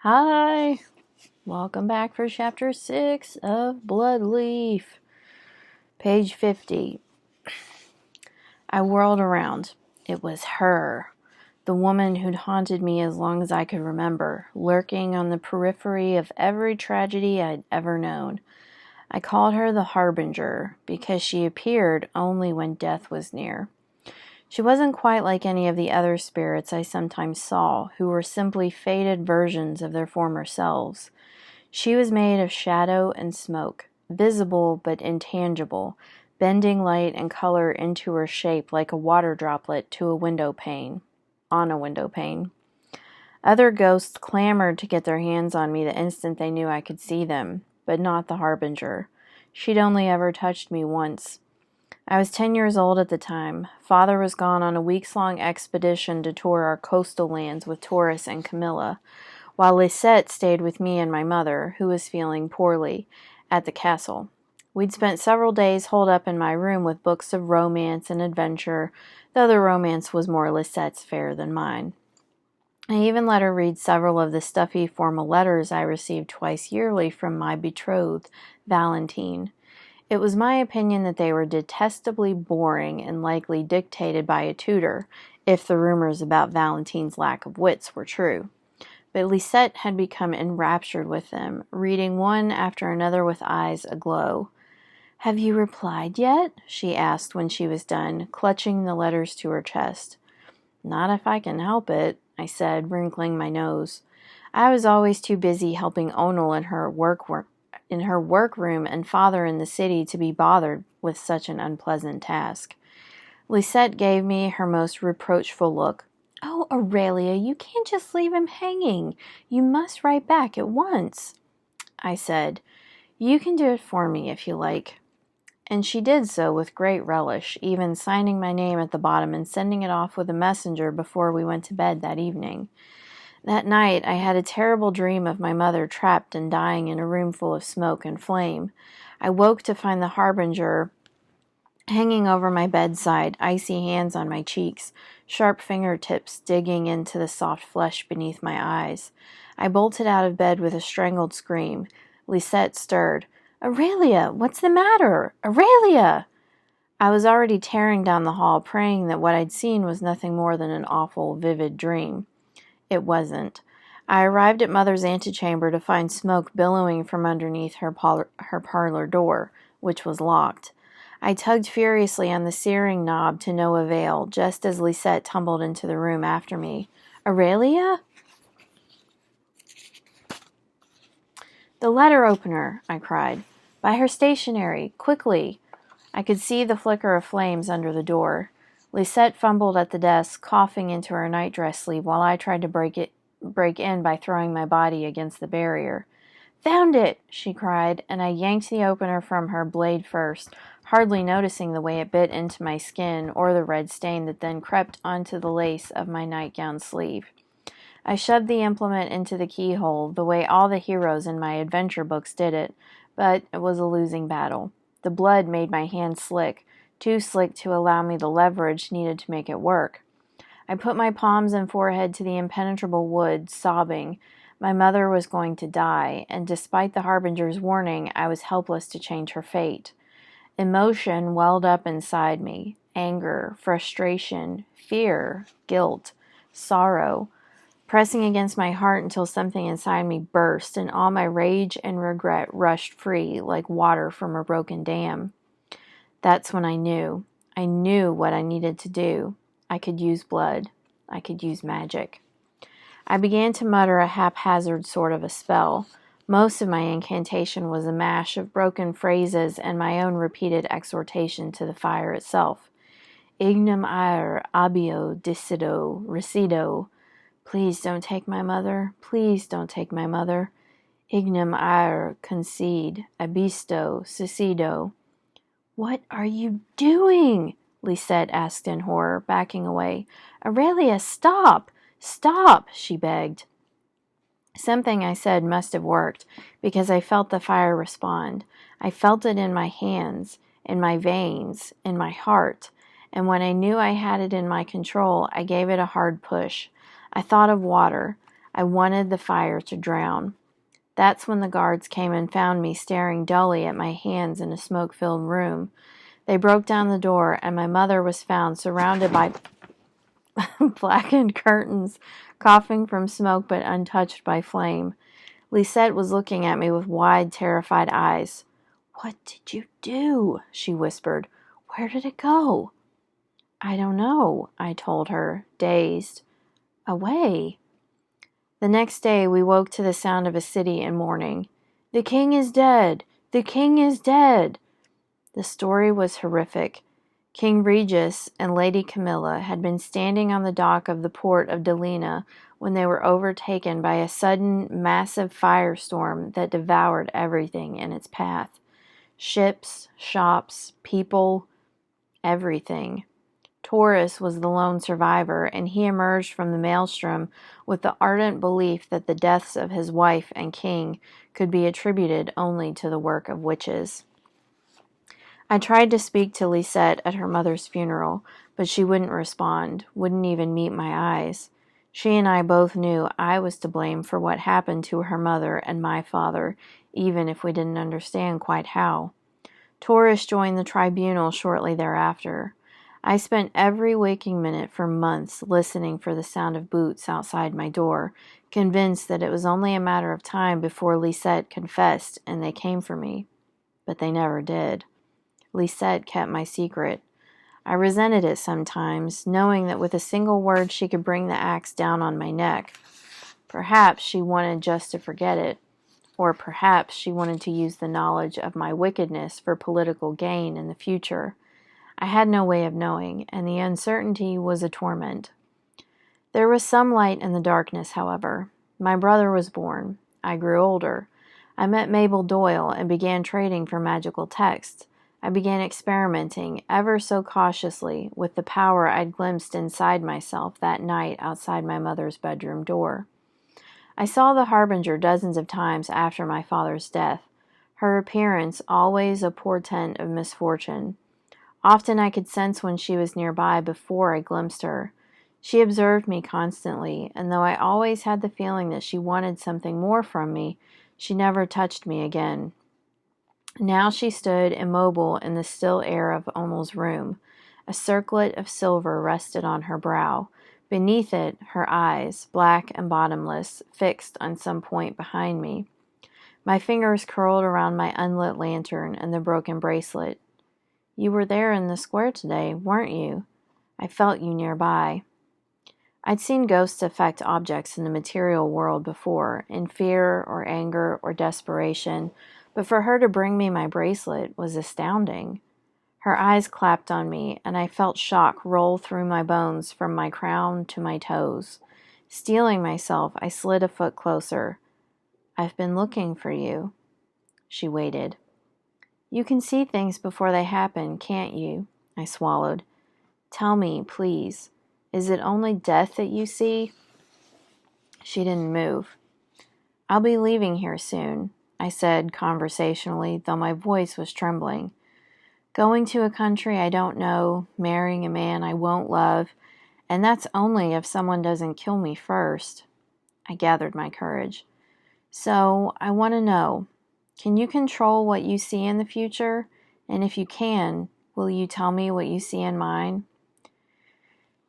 Hi, welcome back for Chapter 6 of Bloodleaf. Page 50. I whirled around. It was her, the woman who'd haunted me as long as I could remember, lurking on the periphery of every tragedy I'd ever known. I called her the Harbinger because she appeared only when death was near. She wasn't quite like any of the other spirits I sometimes saw, who were simply faded versions of their former selves. She was made of shadow and smoke, visible but intangible, bending light and color into her shape like a water droplet to a window pane, on a window pane. Other ghosts clamored to get their hands on me the instant they knew I could see them, but not the Harbinger. She'd only ever touched me once. I was 10 years old at the time. Father was gone on a weeks-long expedition to tour our coastal lands with Taurus and Camilla, while Lisette stayed with me and my mother, who was feeling poorly, at the castle. We'd spent several days holed up in my room with books of romance and adventure, though the romance was more Lisette's fare than mine. I even let her read several of the stuffy formal letters I received twice yearly from my betrothed, Valentine. It was my opinion that they were detestably boring and likely dictated by a tutor, if the rumors about Valentine's lack of wits were true. But Lisette had become enraptured with them, reading one after another with eyes aglow. "Have you replied yet?" she asked when she was done, clutching the letters to her chest. "Not if I can help it," I said, wrinkling my nose. I was always too busy helping Onal in her workroom and Father in the city to be bothered with such an unpleasant task. Lisette gave me her most reproachful look. "Oh, Aurelia, you can't just leave him hanging. You must write back at once." I said, "You can do it for me if you like." And she did so with great relish, even signing my name at the bottom and sending it off with a messenger before we went to bed that evening. That night I had a terrible dream of my mother trapped and dying in a room full of smoke and flame. I woke to find the Harbinger hanging over my bedside, icy hands on my cheeks, sharp fingertips digging into the soft flesh beneath my eyes. I bolted out of bed with a strangled scream. Lisette stirred. "Aurelia, what's the matter? Aurelia!" I was already tearing down the hall, praying that what I'd seen was nothing more than an awful, vivid dream. It wasn't. I arrived at Mother's antechamber to find smoke billowing from underneath her parlor door, which was locked. I tugged furiously on the searing knob to no avail, just as Lisette tumbled into the room after me. "Aurelia?" "The letter opener," I cried. "By her stationery, quickly." I could see the flicker of flames under the door. Lisette fumbled at the desk, coughing into her nightdress sleeve while I tried to break in by throwing my body against the barrier. "Found it!" she cried, and I yanked the opener from her, blade first, hardly noticing the way it bit into my skin or the red stain that then crept onto the lace of my nightgown sleeve. I shoved the implement into the keyhole, the way all the heroes in my adventure books did it, but it was a losing battle. The blood made my hand slick, too slick to allow me the leverage needed to make it work. I put my palms and forehead to the impenetrable wood, sobbing. My mother was going to die, and despite the Harbinger's warning, I was helpless to change her fate. Emotion welled up inside me. Anger, frustration, fear, guilt, sorrow, pressing against my heart until something inside me burst, and all my rage and regret rushed free like water from a broken dam. That's when I knew. I knew what I needed to do. I could use blood. I could use magic. I began to mutter a haphazard sort of a spell. Most of my incantation was a mash of broken phrases and my own repeated exhortation to the fire itself. Ignum ire, abio, decido, resido. Please don't take my mother. Please don't take my mother. Ignum ire, concede, abisto, suicido. "What are you doing?" Lisette asked in horror, backing away. "Aurelia, stop! Stop!" she begged. Something I said must have worked, because I felt the fire respond. I felt it in my hands, in my veins, in my heart, and when I knew I had it in my control, I gave it a hard push. I thought of water. I wanted the fire to drown. That's when the guards came and found me staring dully at my hands in a smoke-filled room. They broke down the door, and my mother was found surrounded by blackened curtains, coughing from smoke but untouched by flame. Lisette was looking at me with wide, terrified eyes. "What did you do?" she whispered. "Where did it go?" "I don't know," I told her, dazed. "Away." The next day we woke to the sound of a city in mourning. "The king is dead! The king is dead!" The story was horrific. King Regis and Lady Camilla had been standing on the dock of the port of Delina when they were overtaken by a sudden, massive firestorm that devoured everything in its path. Ships, shops, people, everything. Taurus was the lone survivor, and he emerged from the maelstrom with the ardent belief that the deaths of his wife and king could be attributed only to the work of witches. I tried to speak to Lisette at her mother's funeral, but she wouldn't respond, wouldn't even meet my eyes. She and I both knew I was to blame for what happened to her mother and my father, even if we didn't understand quite how. Taurus joined the tribunal shortly thereafter. I spent every waking minute for months listening for the sound of boots outside my door, convinced that it was only a matter of time before Lisette confessed and they came for me. But they never did. Lisette kept my secret. I resented it sometimes, knowing that with a single word she could bring the axe down on my neck. Perhaps she wanted just to forget it, or perhaps she wanted to use the knowledge of my wickedness for political gain in the future. I had no way of knowing, and the uncertainty was a torment. There was some light in the darkness, however. My brother was born. I grew older. I met Mabel Doyle and began trading for magical texts. I began experimenting, ever so cautiously, with the power I'd glimpsed inside myself that night outside my mother's bedroom door. I saw the Harbinger dozens of times after my father's death, her appearance always a portent of misfortune. Often I could sense when she was nearby before I glimpsed her. She observed me constantly, and though I always had the feeling that she wanted something more from me, she never touched me again. Now she stood immobile in the still air of Omel's room. A circlet of silver rested on her brow. Beneath it, her eyes, black and bottomless, fixed on some point behind me. My fingers curled around my unlit lantern and the broken bracelet. "You were there in the square today, weren't you? I felt you nearby." I'd seen ghosts affect objects in the material world before, in fear or anger or desperation, but for her to bring me my bracelet was astounding. Her eyes clapped on me, and I felt shock roll through my bones from my crown to my toes. Steeling myself, I slid a foot closer. "I've been looking for you." She waited. "You can see things before they happen, can't you?" I swallowed. "Tell me, please, is it only death that you see?" She didn't move. "I'll be leaving here soon," I said conversationally, though my voice was trembling. "Going to a country I don't know, marrying a man I won't love, and that's only if someone doesn't kill me first." I gathered my courage. "So, I want to know, can you control what you see in the future? And if you can, will you tell me what you see in mine?"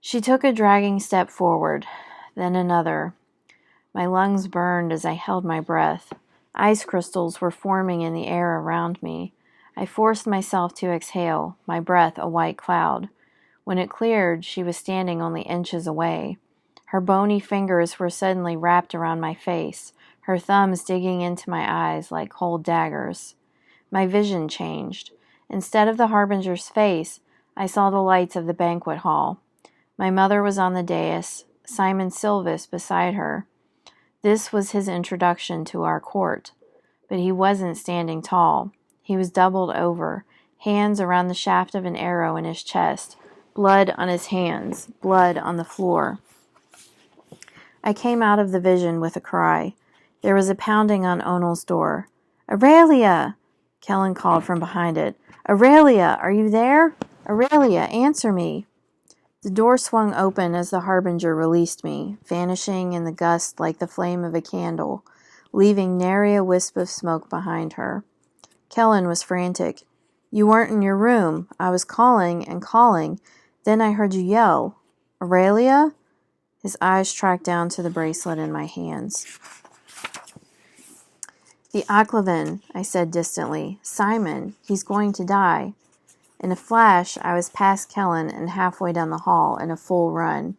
She took a dragging step forward, then another. My lungs burned as I held my breath. Ice crystals were forming in the air around me. I forced myself to exhale, my breath a white cloud. When it cleared, she was standing only inches away. Her bony fingers were suddenly wrapped around my face, her thumbs digging into my eyes like cold daggers. My vision changed. Instead of the Harbinger's face, I saw the lights of the banquet hall. My mother was on the dais, Simon Silvis beside her. This was his introduction to our court. But he wasn't standing tall. He was doubled over, hands around the shaft of an arrow in his chest, blood on his hands, blood on the floor. I came out of the vision with a cry. There was a pounding on Onel's door. "Aurelia!" Kellen called from behind it. "Aurelia, are you there? Aurelia, answer me!" The door swung open as the harbinger released me, vanishing in the gust like the flame of a candle, leaving nary a wisp of smoke behind her. Kellen was frantic. "You weren't in your room. I was calling and calling. Then I heard you yell. Aurelia?" His eyes tracked down to the bracelet in my hands. "The Aklavin," I said distantly. "Simon, he's going to die." In a flash, I was past Kellen and halfway down the hall in a full run.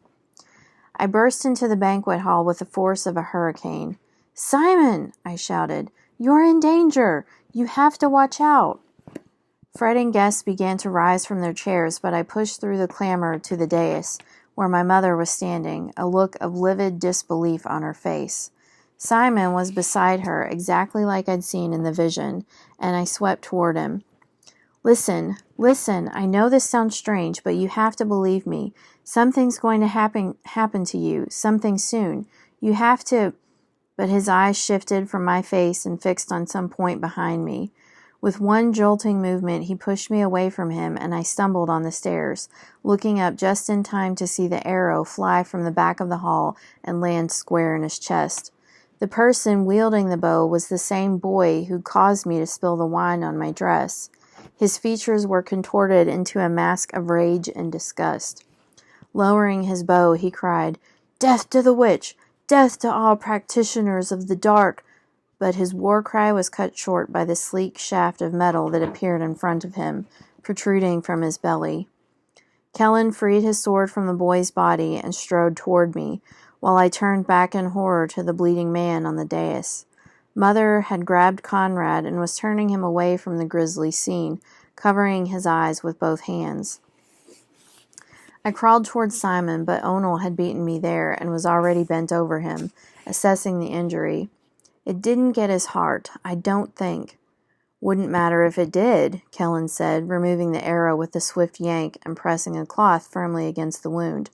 I burst into the banquet hall with the force of a hurricane. "Simon!" I shouted. "You're in danger! You have to watch out!" Fretting guests began to rise from their chairs, but I pushed through the clamor to the dais, where my mother was standing, a look of livid disbelief on her face. Simon was beside her, exactly like I'd seen in the vision, and I swept toward him. Listen, I know this sounds strange, but you have to believe me. Something's going to happen to you, something soon. You have to—" But his eyes shifted from my face and fixed on some point behind me. With one jolting movement, he pushed me away from him, and I stumbled on the stairs, looking up just in time to see the arrow fly from the back of the hall and land square in his chest. The person wielding the bow was the same boy who caused me to spill the wine on my dress. His features were contorted into a mask of rage and disgust. Lowering his bow, he cried, "Death to the witch! Death to all practitioners of the dark!" But his war cry was cut short by the sleek shaft of metal that appeared in front of him, protruding from his belly. Kellen freed his sword from the boy's body and strode toward me, while I turned back in horror to the bleeding man on the dais. Mother had grabbed Conrad and was turning him away from the grisly scene, covering his eyes with both hands. I crawled toward Simon, but Onel had beaten me there and was already bent over him, assessing the injury. "It didn't get his heart, I don't think." "Wouldn't matter if it did," Kellen said, removing the arrow with a swift yank and pressing a cloth firmly against the wound.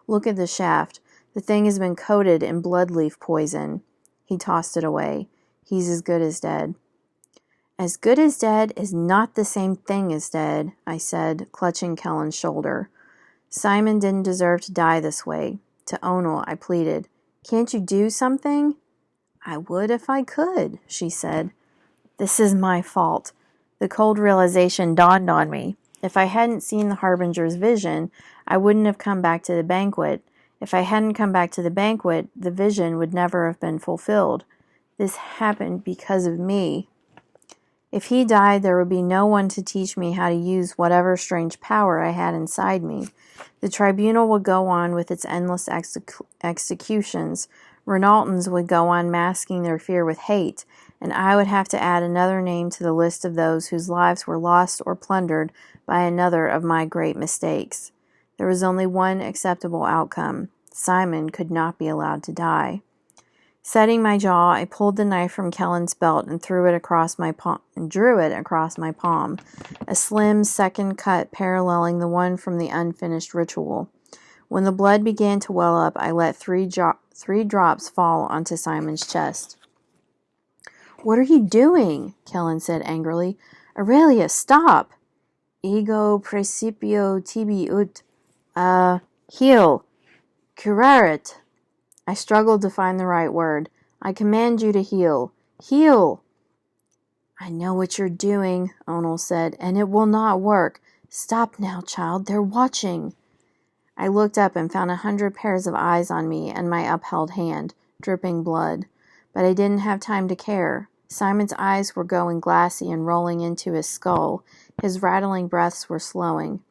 "Look at the shaft. The thing has been coated in bloodleaf poison." He tossed it away. "He's as good as dead." "As good as dead is not the same thing as dead," I said, clutching Kellen's shoulder. "Simon didn't deserve to die this way." To Onel, I pleaded, "Can't you do something?" "I would if I could," she said. "This is my fault." The cold realization dawned on me. If I hadn't seen the Harbinger's vision, I wouldn't have come back to the banquet. If I hadn't come back to the banquet, the vision would never have been fulfilled. This happened because of me. If he died, there would be no one to teach me how to use whatever strange power I had inside me. The tribunal would go on with its endless executions. Renaultans would go on masking their fear with hate, and I would have to add another name to the list of those whose lives were lost or plundered by another of my great mistakes. There was only one acceptable outcome. Simon could not be allowed to die. Setting my jaw, I pulled the knife from Kellen's belt and drew it across my palm, a slim second cut paralleling the one from the unfinished ritual. When the blood began to well up, I let three drops fall onto Simon's chest. "What are you doing?" Kellen said angrily. "Aurelia, stop!" "Ego principio tibi ut, heal, curaret." I struggled to find the right word. "I command you to heal. Heal!" "I know what you're doing," Onel said, "and it will not work. Stop now, child. They're watching." I looked up and found 100 pairs of eyes on me and my upheld hand, dripping blood. But I didn't have time to care. Simon's eyes were going glassy and rolling into his skull. His rattling breaths were slowing.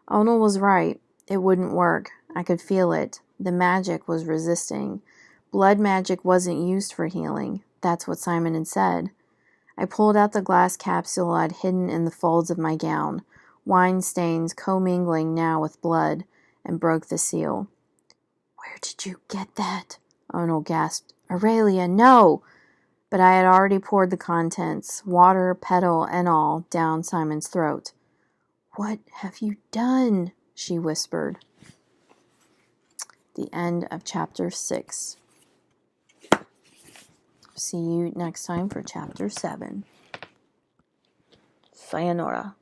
Onel was right. It wouldn't work. I could feel it. The magic was resisting. Blood magic wasn't used for healing. That's what Simon had said. I pulled out the glass capsule I'd hidden in the folds of my gown, wine stains commingling now with blood, and broke the seal. "Where did you get that?" Onel gasped. "Aurelia, no!" But I had already poured the contents, water, petal, and all, down Simon's throat. "What have you done?" she whispered. The end of chapter 6. See you next time for chapter 7. Sayonara.